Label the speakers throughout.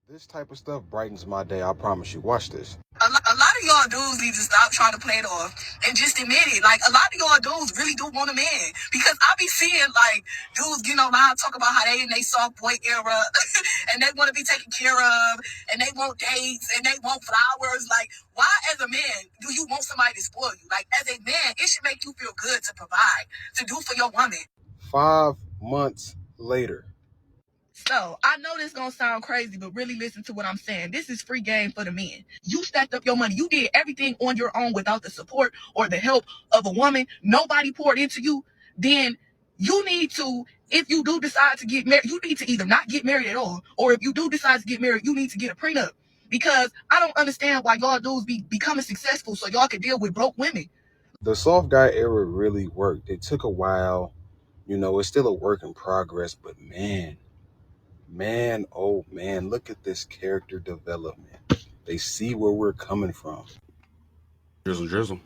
Speaker 1: This type of stuff brightens my day, I promise you. Watch this.
Speaker 2: A lot of y'all dudes need to stop trying to play it off and just admit it. Like, a lot of y'all dudes really do want a man. Because I be seeing, like, dudes getting online talk about how they in they soft boy era and they want to be taken care of and they want dates and they want flowers. Like, why as a man do you want somebody to spoil you? Like, as a man, it should make you feel good to provide, to do for your woman.
Speaker 1: 5 months later.
Speaker 2: So, I know this gonna sound crazy, but really listen to what I'm saying. This is free game for the men. You stacked up your money. You did everything on your own without the support or the help of a woman. Nobody poured into you. Then you need to, if you do decide to get married, you need to either not get married at all, or if you do decide to get married, you need to get a prenup. Because I don't understand why y'all dudes be becoming successful so y'all can deal with broke women.
Speaker 1: The soft guy era really worked. It took a while. It's still a work in progress, but oh man, look at this character development. They see where we're coming from. Drizzle, drizzle.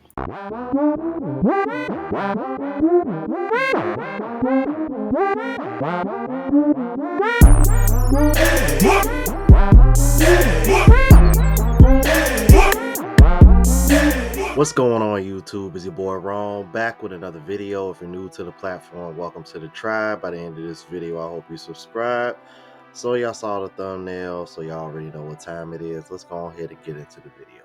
Speaker 3: What's going on, YouTube? It's your boy Ron, back with another video. If you're new to the platform, welcome to the tribe. By the end of this video, I hope you subscribe. So y'all saw the thumbnail, so y'all already know what time it is. Let's go ahead and get into the video.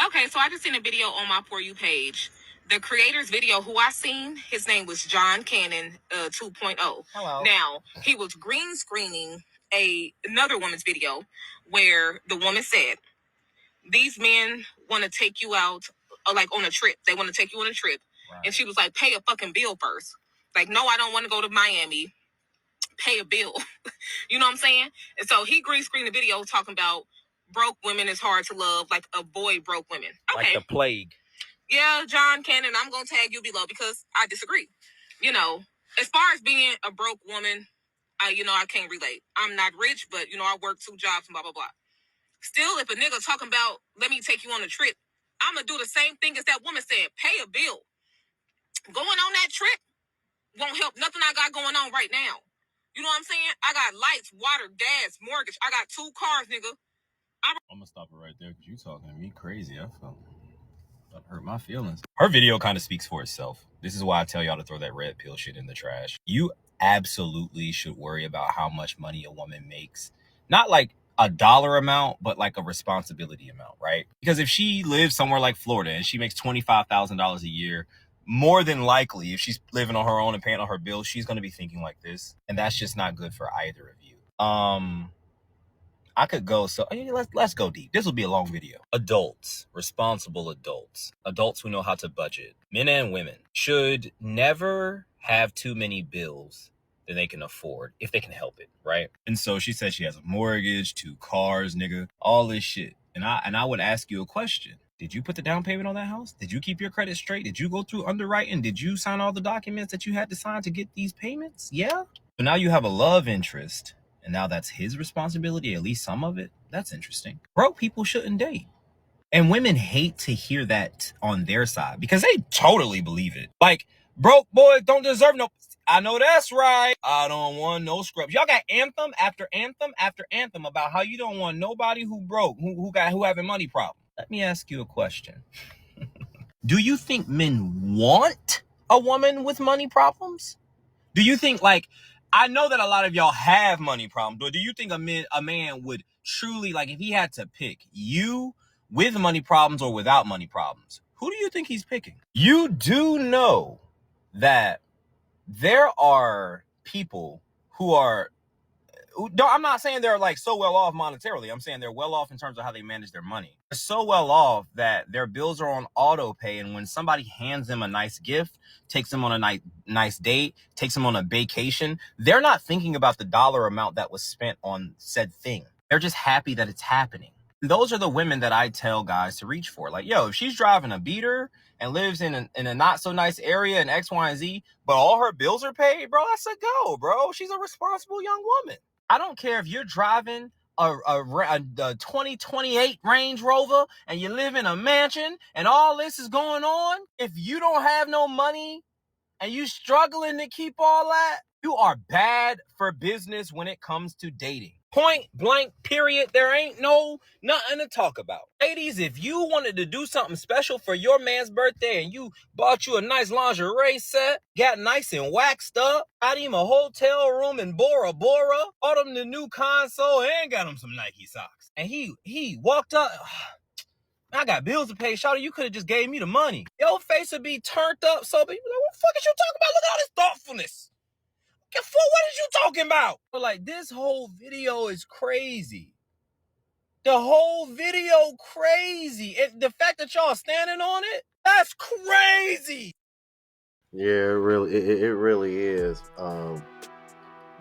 Speaker 2: Okay, so I just seen a video on my For You page. The creator's video, who I seen, his name was John Cannon 2.0. Hello. Now, he was green screening another woman's video where the woman said, these men want to take you out, like on a trip. They want to take you on a trip. Right. And she was like, pay a fucking bill first. Like, no, I don't want to go to Miami. Pay a bill. You know what I'm saying? And so he green screened the video talking about broke women is hard to love, like avoid broke women. Okay.
Speaker 4: Like the plague.
Speaker 2: Yeah, John Cannon, I'm going to tag you below because I disagree. As far as being a broke woman, I can't relate. I'm not rich, but, I work 2 jobs and blah, blah, blah. Still, if a nigga talking about, let me take you on a trip, I'm going to do the same thing as that woman said. Pay a bill. Going on that trip won't help nothing I got going on right now. You know what I'm saying? I got lights, water, gas, mortgage. I got 2 cars, nigga.
Speaker 4: I'm going to stop it right there because you talking to me crazy. I felt that hurt my feelings. Her video kind of speaks for itself. This is why I tell y'all to throw that red pill shit in the trash. You absolutely should worry about how much money a woman makes. Not like a dollar amount, but like a responsibility amount, right? Because if she lives somewhere like Florida and she makes $25,000 a year, more than likely, if she's living on her own and paying on her bills, she's going to be thinking like this. And that's just not good for either of you. I could go, so let's go deep. This will be a long video. Adults, responsible adults who know how to budget, men and women, should never have too many bills than they can afford if they can help it, right? And so she said she has a mortgage, 2 cars, nigga, all this shit. And I would ask you a question. Did you put the down payment on that house? Did you keep your credit straight? Did you go through underwriting? Did you sign all the documents that you had to sign to get these payments? Yeah. So now you have a love interest. And now that's his responsibility, at least some of it. That's interesting. Broke people shouldn't date. And women hate to hear that on their side because they totally believe it. Like, broke boys don't deserve no... I know that's right. I don't want no scrubs. Y'all got anthem after anthem after anthem about how you don't want nobody who broke, who having money problems. Let me ask you a question. Do you think men want a woman with money problems? Do you think, like, I know that a lot of y'all have money problems, but do you think a man would truly, like, if he had to pick you with money problems or without money problems, who do you think he's picking? You do know that there are people who are, I'm not saying they're like so well off monetarily. I'm saying they're well off in terms of how they manage their money. They're so well off that their bills are on auto pay. And when somebody hands them a nice gift, takes them on a nice date, takes them on a vacation, they're not thinking about the dollar amount that was spent on said thing. They're just happy that it's happening. And those are the women that I tell guys to reach for. Like, yo, if she's driving a beater and lives in a not so nice area in X, Y, and Z, but all her bills are paid, bro, that's a go, bro. She's a responsible young woman. I don't care if you're driving a 2028 Range Rover and you live in a mansion and all this is going on. If you don't have no money and you struggling to keep all that, you are bad for business when it comes to dating. Point blank, period. There ain't nothing to talk about. Ladies, if you wanted to do something special for your man's birthday and you bought you a nice lingerie set, got nice and waxed up, got him a hotel room in Bora Bora, bought him the new console, and got him some Nike socks. And he walked up, I got bills to pay, shawty, you could have just gave me the money. Your face would be turned up so big. Like, what the fuck is you talking about? Look at all this thoughtfulness. What is you talking about? But like, this whole video is crazy. The whole video crazy. And the fact that y'all standing on it, that's crazy.
Speaker 3: Yeah, it really is.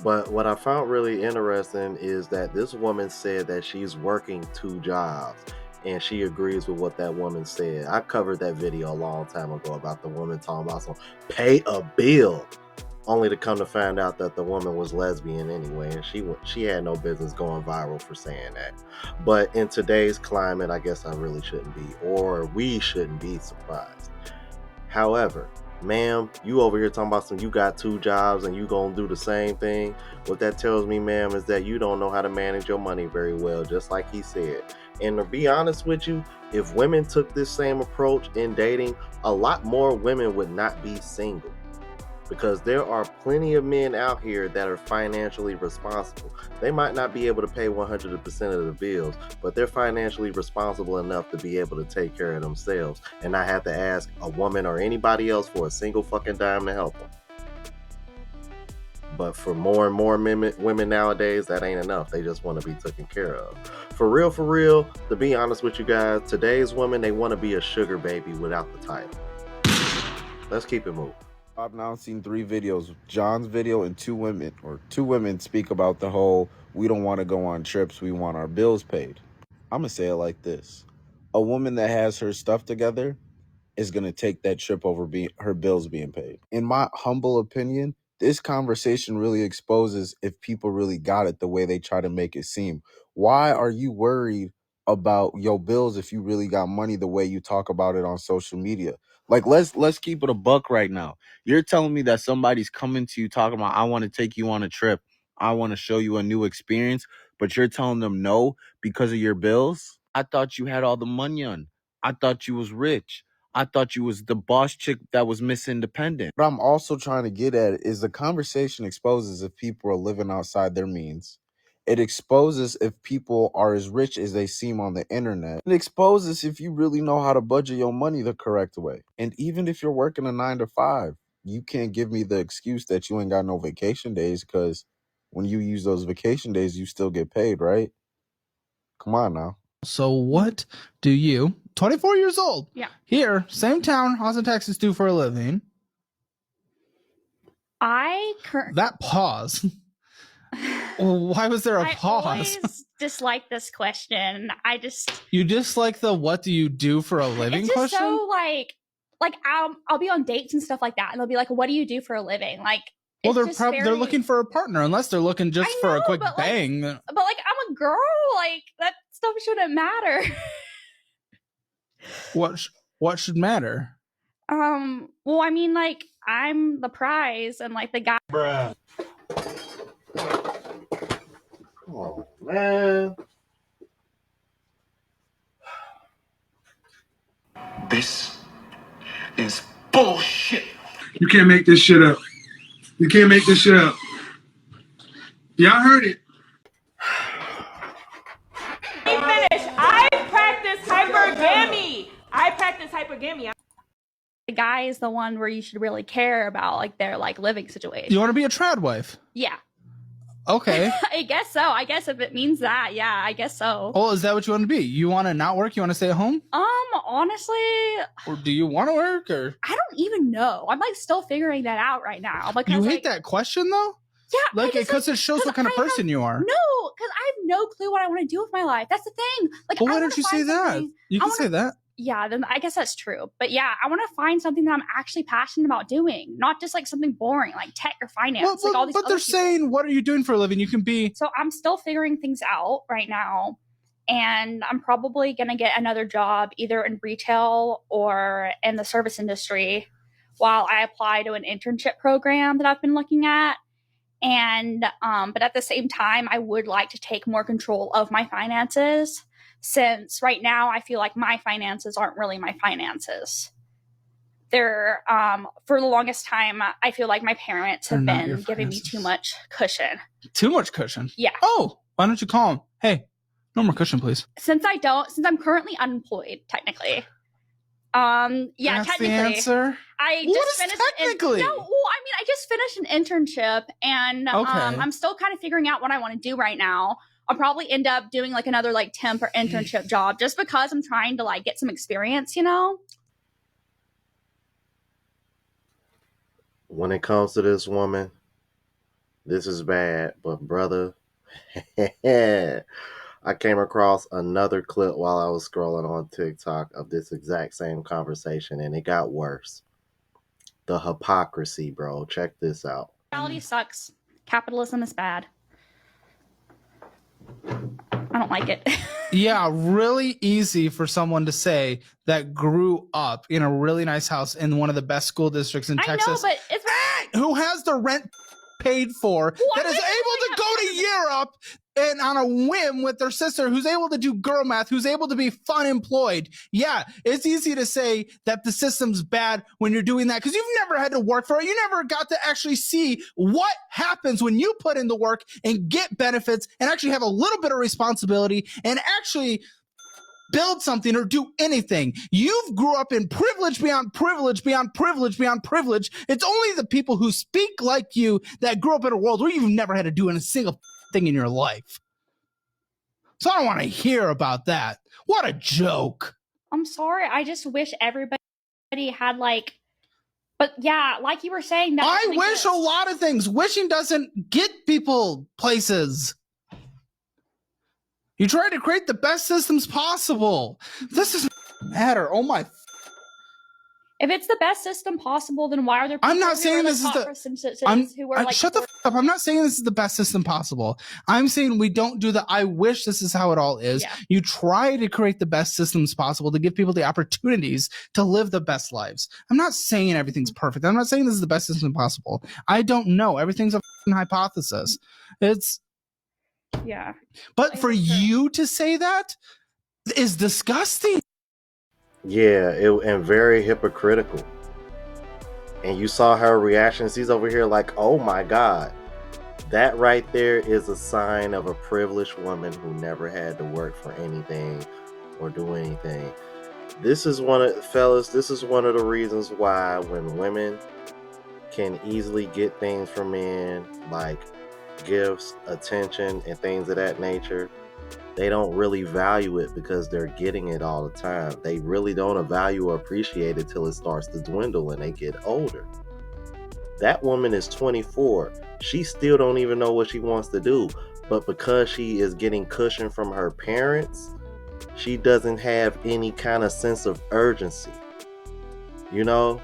Speaker 3: But what I found really interesting is that this woman said that she's working 2 jobs, and she agrees with what that woman said. I covered that video a long time ago about the woman talking about some pay a bill, only to come to find out that the woman was lesbian anyway, and she had no business going viral for saying that. But in today's climate, I guess I really shouldn't be, or we shouldn't be surprised. However, ma'am, you over here talking about you got 2 jobs and you gonna do the same thing. What that tells me, ma'am, is that you don't know how to manage your money very well, just like he said. And to be honest with you, if women took this same approach in dating, a lot more women would not be single. Because there are plenty of men out here that are financially responsible. They might not be able to pay 100% of the bills, but they're financially responsible enough to be able to take care of themselves and not have to ask a woman or anybody else for a single fucking dime to help them. But for more and more women nowadays, that ain't enough. They just want to be taken care of. For real, to be honest with you guys, today's women, they want to be a sugar baby without the title. Let's keep it moving.
Speaker 1: I've now seen 3 videos, John's video and 2 women speak about the whole, we don't want to go on trips, we want our bills paid. I'm going to say it like this. A woman that has her stuff together is going to take that trip over her bills being paid. In my humble opinion, this conversation really exposes if people really got it the way they try to make it seem. Why are you worried about your bills if you really got money the way you talk about it on social media? Like, let's keep it a buck right now. You're telling me that somebody's coming to you talking about, I want to take you on a trip. I want to show you a new experience, but you're telling them no because of your bills? I thought you had all the money on. I thought you was rich. I thought you was the boss chick that was Miss Independent. What I'm also trying to get at is the conversation exposes if people are living outside their means. It exposes if people are as rich as they seem on the internet. It exposes if you really know how to budget your money the correct way. And even if you're working a 9 to 5, you can't give me the excuse that you ain't got no vacation days, because when you use those vacation days, you still get paid, right? Come on now.
Speaker 2: So what do you, 24 years old, here, same town, Austin, Texas, do for a living? That pause. Why was there a pause?
Speaker 5: I always dislike this question.
Speaker 2: You dislike the what do you do for a living
Speaker 5: it's just
Speaker 2: question?
Speaker 5: so like I'll be on dates and stuff like that, and they'll be like, "What do you do for a living?" Like,
Speaker 2: well, they're looking for a partner, unless they're looking just for a quick bang.
Speaker 5: But like, I'm a girl. Like, that stuff shouldn't matter.
Speaker 2: What should matter?
Speaker 5: Well, I mean, like, I'm the prize, and like the guy.
Speaker 3: Bruh. Oh man.
Speaker 6: This is bullshit.
Speaker 7: You can't make this shit up. You can't make this shit up. Y'all heard it.
Speaker 8: I practice hypergamy.
Speaker 5: The guy is the one where you should really care about, like, their like living situation.
Speaker 2: You want to be a trad wife?
Speaker 5: Yeah.
Speaker 2: Okay.
Speaker 5: I guess so. I guess if it means that, yeah, I guess so.
Speaker 2: Oh, is that what you want to be? You want to not work? You want to stay at home?
Speaker 5: Honestly,
Speaker 2: or do you want to work? Or
Speaker 5: I don't even know. I'm like still figuring that out right now. Because
Speaker 2: you hate that question though?
Speaker 5: Yeah,
Speaker 2: like because it shows what kind of person you are.
Speaker 5: No, because I have no clue what I want to do with my life. That's the thing. Like,
Speaker 2: well, why don't you say that? You can say that.
Speaker 5: Yeah, then I guess that's true. But yeah, I want to find something that I'm actually passionate about doing, not just like something boring like tech or finance.
Speaker 2: Well,
Speaker 5: like all these.
Speaker 2: But they're saying, what are you doing for a living? You can be.
Speaker 5: So I'm still figuring things out right now, and I'm probably gonna get another job either in retail or in the service industry, while I apply to an internship program that I've been looking at. And but at the same time, I would like to take more control of my finances, since right now I feel like my finances aren't really my finances. They're for the longest time, I feel like my parents have been giving me too much cushion.
Speaker 9: Too much cushion?
Speaker 5: Yeah.
Speaker 9: Oh, why don't you call them? Hey, no more cushion, please.
Speaker 5: Since I'm currently unemployed, technically. Yeah,
Speaker 9: that's
Speaker 5: technically.
Speaker 9: The answer.
Speaker 5: I just finished an internship, and I'm still kind of figuring out what I want to do right now. I'll probably end up doing like another like temp or internship job, just because I'm trying to like get some experience, you know?
Speaker 3: When it comes to this woman, this is bad, but brother, I came across another clip while I was scrolling on TikTok of this exact same conversation, and it got worse. The hypocrisy, bro. Check this out.
Speaker 5: Reality sucks. Capitalism is bad. I don't like it.
Speaker 9: Yeah, really easy for someone to say that grew up in a really nice house in one of the best school districts in Texas.
Speaker 5: I know, but it's
Speaker 9: who has the rent paid for, that is able to go to Europe and on a whim with their sister, who's able to do girl math, who's able to be fun employed. Yeah, it's easy to say that the system's bad when you're doing that, because you've never had to work for it. You never got to actually see what happens when you put in the work and get benefits and actually have a little bit of responsibility and actually build something or do anything. You've grew up in privilege beyond privilege beyond privilege beyond privilege. It's only the people who speak like you that grew up in a world where you've never had to do a single thing in your life. So I don't want to hear about that. What a joke.
Speaker 5: I'm sorry. I just wish everybody had like, but yeah, like you were saying, that
Speaker 9: I wish a lot of things. Wishing doesn't get people places. You try to create the best systems possible. This doesn't matter. Oh my.
Speaker 5: If it's the best system possible, then why are there people
Speaker 9: I'm not saying this is shut the f up. I'm not saying this is the best system possible. I'm saying we don't do the I wish this is how it all is. Yeah. You try to create the best systems possible to give people the opportunities to live the best lives. I'm not saying everything's perfect. I'm not saying this is the best system possible. I don't know. Everything's a hypothesis. It's
Speaker 5: yeah.
Speaker 9: But for you to say that is disgusting.
Speaker 3: Yeah, and very hypocritical. And you saw her reaction. She's over here like, oh my God. That right there is a sign of a privileged woman who never had to work for anything or do anything. This is one of the reasons why when women can easily get things from men, like gifts, attention, and things of that nature, they don't really value it because they're getting it all the time. They really don't value or appreciate it till it starts to dwindle and they get older. That woman is 24. She still don't even know what she wants to do. But because she is getting cushion from her parents, she doesn't have any kind of sense of urgency. You know?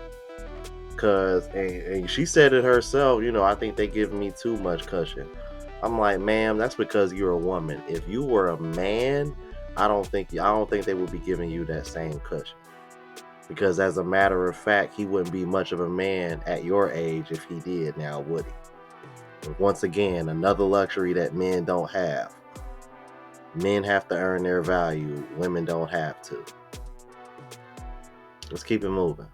Speaker 3: Because, and she said it herself, you know, I think they give me too much cushion. I'm like, ma'am, that's because you're a woman. If you were a man, I don't think they would be giving you that same cushion. Because as a matter of fact, he wouldn't be much of a man at your age if he did now, would he? But once again, another luxury that men don't have. Men have to earn their value. Women don't have to. Let's keep it moving.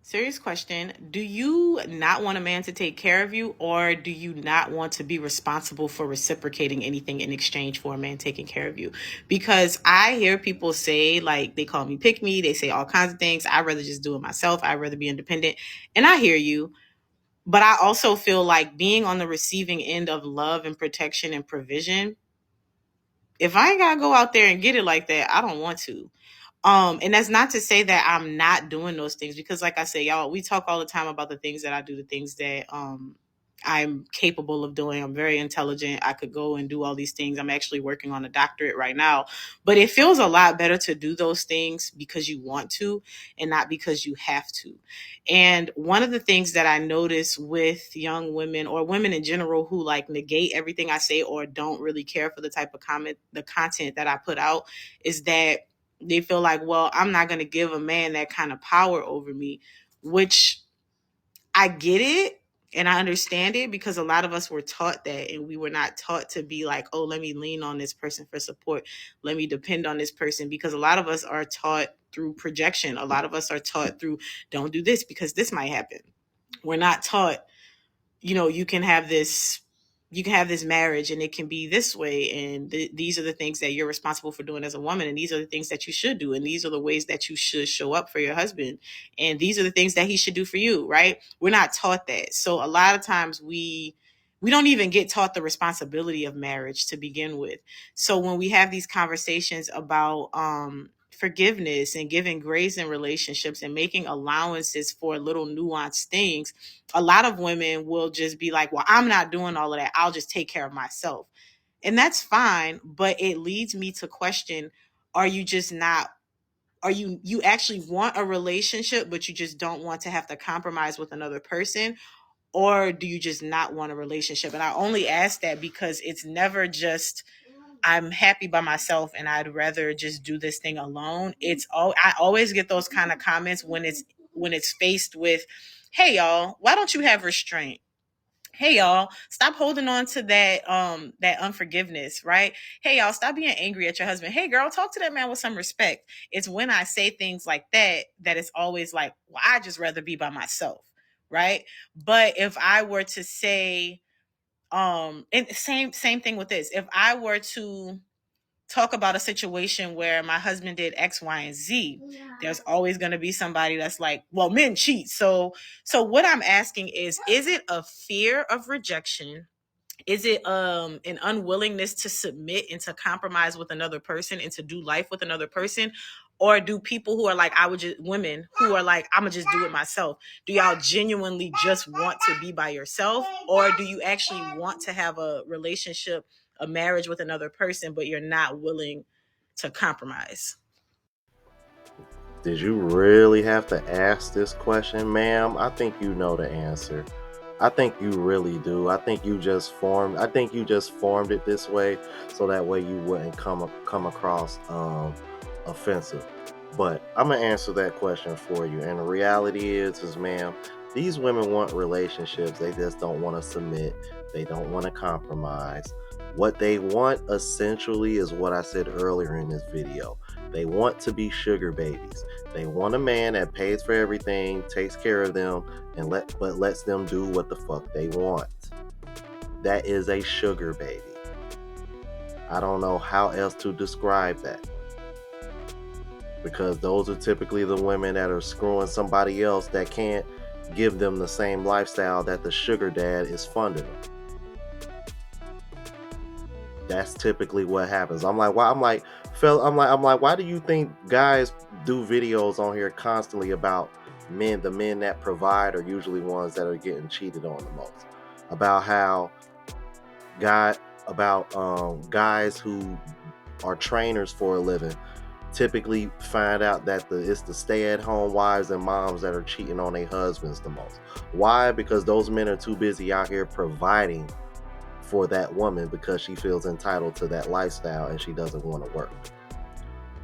Speaker 2: Serious question. Do you not want a man to take care of you, or do you not want to be responsible for reciprocating anything in exchange for a man taking care of you? Because I hear people say, like, they call me pick me. They say all kinds of things. I'd rather just do it myself. I'd rather be independent. And I hear you. But I also feel like being on the receiving end of love and protection and provision, if I ain't got to go out there and get it like that, I don't want to. And that's not to say that I'm not doing those things, because like I say, y'all, we talk all the time about the things that I do, the things that I'm capable of doing. I'm very intelligent. I could go and do all these things. I'm actually working on a doctorate right now, but it feels a lot better to do those things because you want to and not because you have to. And one of the things that I notice with young women or women in general who like negate everything I say or don't really care for the type of the content that I put out is that they feel like, well, I'm not going to give a man that kind of power over me, which I get it. And I understand it because a lot of us were taught that, and we were not taught to be like, oh, let me lean on this person for support. Let me depend on this person, because a lot of us are taught through projection. A lot of us are taught through, don't do this because this might happen. We're not taught, you can have this marriage and it can be this way, and these are the things that you're responsible for doing as a woman, and these are the things that you should do, and these are the ways that you should show up for your husband, and these are the things that he should do for you, right? We're not taught that. So a lot of times we don't even get taught the responsibility of marriage to begin with. So when we have these conversations about forgiveness and giving grace in relationships and making allowances for little nuanced things, a lot of women will just be like, well, I'm not doing all of that. I'll just take care of myself. And that's fine. But it leads me to question, are you just not, you actually want a relationship, but you just don't want to have to compromise with another person? Or do you just not want a relationship? And I only ask that because it's never just, I'm happy by myself and I'd rather just do this thing alone. I always get those kind of comments when it's faced with, hey y'all, why don't you have restraint? Hey y'all, stop holding on to that unforgiveness, right? Hey y'all, stop being angry at your husband. Hey girl, talk to that man with some respect. It's when I say things like that it's always like, well, I just rather be by myself, right? But if I were to say, and same thing with this, if I were to talk about a situation where my husband did X, Y, and Z, there's always going to be somebody that's like, well, men cheat. So what I'm asking is it a fear of rejection? Is it an unwillingness to submit and to compromise with another person and to do life with another person? Or do people who are like, women who are like, I'm gonna just do it myself, do y'all genuinely just want to be by yourself? Or do you actually want to have a relationship, a marriage with another person, but you're not willing to compromise?
Speaker 3: Did you really have to ask this question, ma'am? I think you know the answer. I think you really do. I think you just formed it this way so that way you wouldn't come across offensive. But I'm gonna answer that question for you. And the reality is ma'am, these women want relationships. They just don't want to submit. They don't want to compromise. What they want essentially is what I said earlier in this video. They want to be sugar babies. They want a man that pays for everything, takes care of them, but lets them do what the fuck they want. That is a sugar baby. I don't know how else to describe that. Because those are typically the women that are screwing somebody else that can't give them the same lifestyle that the sugar dad is funding them. That's typically what happens. I'm like, why do you think guys do videos on here constantly about men? The men that provide are usually ones that are getting cheated on the most. About how guys who are trainers for a living typically find out that it's the stay-at-home wives and moms that are cheating on their husbands the most. Why? Because those men are too busy out here providing for that woman because she feels entitled to that lifestyle and she doesn't want to work.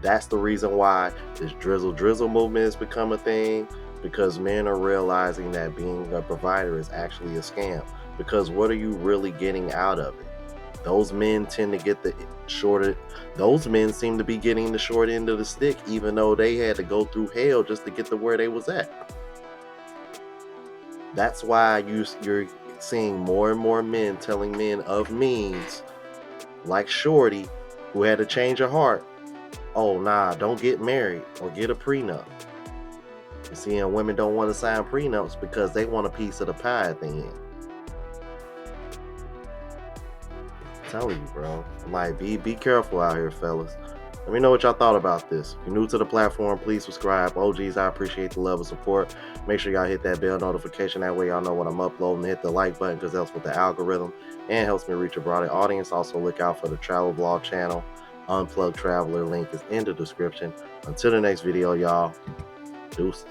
Speaker 3: That's the reason why this drizzle movement has become a thing, because men are realizing that being a provider is actually a scam. Because what are you really getting out of it? Those men tend to get those men seem to be getting the short end of the stick, even though they had to go through hell just to get to where they was at. That's why you're seeing more and more men telling men of means, like Shorty, who had to change her heart, oh nah, don't get married or get a prenup. You're seeing women don't want to sign prenups because they want a piece of the pie at the end. I'm telling you, bro. I'm like, be careful out here, fellas. Let me know what y'all thought about this. If you're new to the platform, please subscribe. OGs, I appreciate the love and support. Make sure y'all hit that bell notification. That way y'all know when I'm uploading. Hit the like button because that helps with the algorithm and helps me reach a broader audience. Also, look out for the travel vlog channel. Unplugged Traveler link is in the description. Until the next video, y'all. Deuces.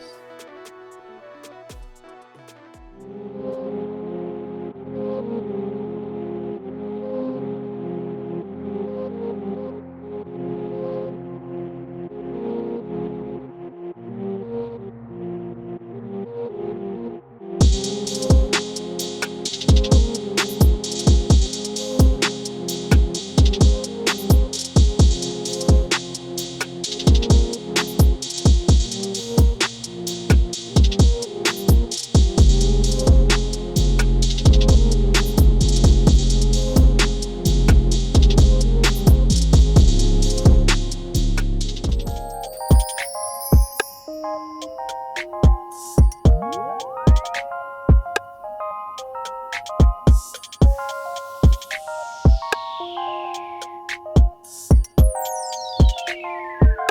Speaker 2: you.